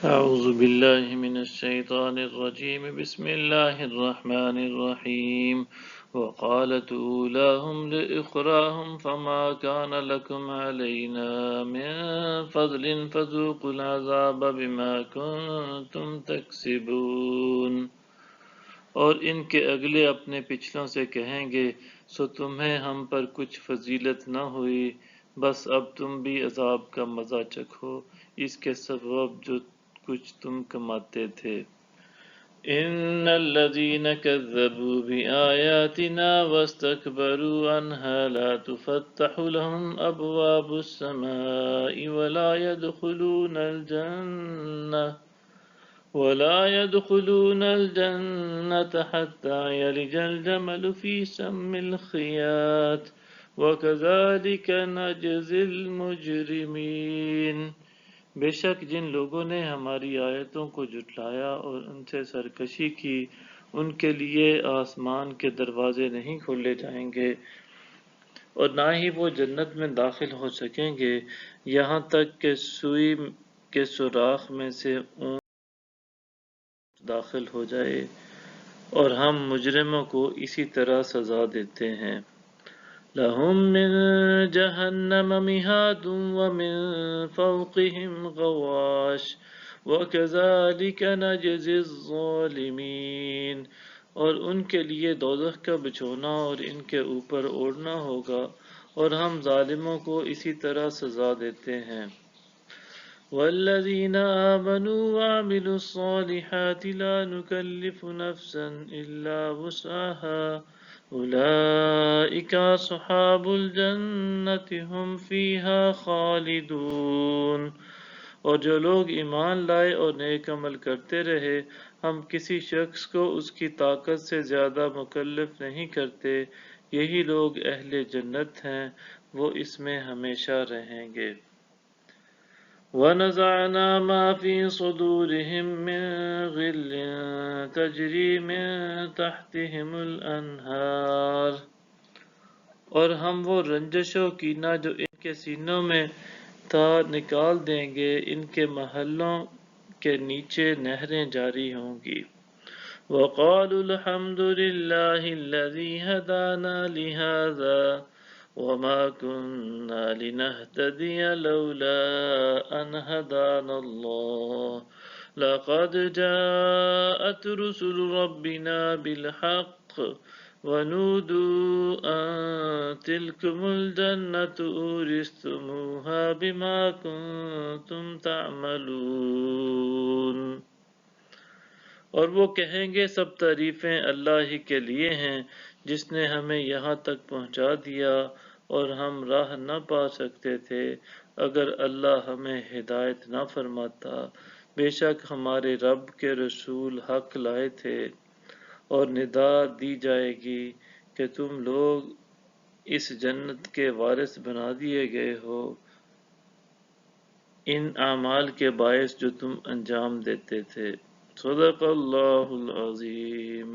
أعوذ بالله من الشيطان الرجيم بسم الله الرحمن الرحيم وقالت أولاهم لأخراهم فما كان لكم علينا من فضل فذوقوا العذاب بما كنتم تكسبون۔ اور ان کے اگلے اپنے پچھلوں سے کہیں گے سو تمہیں ہم پر کچھ فضیلت نہ ہوئی، بس اب تم بھی عذاب کا مزہ چکھو اس کے سبب جو کچھ تم کماتے تھے۔ ان الذين كذبوا بآياتنا واستكبروا عنها لا تفتح لهم ابواب السماء ولا يدخلون الجنة حتى يلج الجمل في سم الخياط وكذلك نجزي المجرمين۔ بے شک جن لوگوں نے ہماری آیتوں کو جھٹلایا اور ان سے سرکشی کی، ان کے لیے آسمان کے دروازے نہیں کھولے جائیں گے اور نہ ہی وہ جنت میں داخل ہو سکیں گے یہاں تک کہ سوئی کے سوراخ میں سے اونٹ داخل ہو جائے، اور ہم مجرموں کو اسی طرح سزا دیتے ہیں۔ لَهُم مِّن جَهَنَّمَ مِہَادٌ وَمِن فَوْقِهِمْ غَوَاشٍ وَكَذَلِكَ نَجْزِي الظَّالِمِينَ۔ اور ان کے لیے دوزخ کا بچھونا اور ان کے اوپر اوڑھنا ہوگا، اور ہم ظالموں کو اسی طرح سزا دیتے ہیں۔ وَالَّذِينَ آمَنُوا وَعَمِلُوا الصَّالِحَاتِ لَا نُكَلِّفُ نَفْسًا إِلَّا وُسْعَهَا أُولَئِكَ أَصْحَابُ الْجَنَّةِ هُمْ فِيهَا خَالِدُونَ۔ اور جو لوگ ایمان لائے اور نیک عمل کرتے رہے، ہم کسی شخص کو اس کی طاقت سے زیادہ مکلف نہیں کرتے، یہی لوگ اہل جنت ہیں، وہ اس میں ہمیشہ رہیں گے۔ وَنَزَعْنَا مَا فِي صُدُورِهِم مِّن غِلٍّ تَجْرِي مِن تَحْتِهِمُ الْأَنْهَارُ۔ اور ہم وہ رنجش و کینہ جو ان کے سینوں میں تھا نکال دیں گے، ان کے محلوں کے نیچے نہریں جاری ہوں گی۔ وَقَالُوا الْحَمْدُ لِلَّهِ الَّذِي هَدَانَا لِهَذَا وَمَا كُنَّا لِنَهْتَدِيَ لَوْلَا أَنْ هَدَانَا اللَّهُ لَقَدْ جَاءَتْ رُسُلُ رَبِّنَا بِالْحَقِّ وَنُودُوا أَن تِلْكُمُ الْجَنَّةُ أُورِثْتُمُوهَا بِمَا كُنتُمْ تَعْمَلُونَ۔ اور وہ کہیں گے سب تعریفیں اللہ ہی کے لیے ہیں جس نے ہمیں یہاں تک پہنچا دیا، اور ہم راہ نہ پا سکتے تھے اگر اللہ ہمیں ہدایت نہ فرماتا۔ بے شک ہمارے رب کے رسول حق لائے تھے، اور ندا دی جائے گی کہ تم لوگ اس جنت کے وارث بنا دیے گئے ہو ان اعمال کے باعث جو تم انجام دیتے تھے۔ صدق اللہ العظیم۔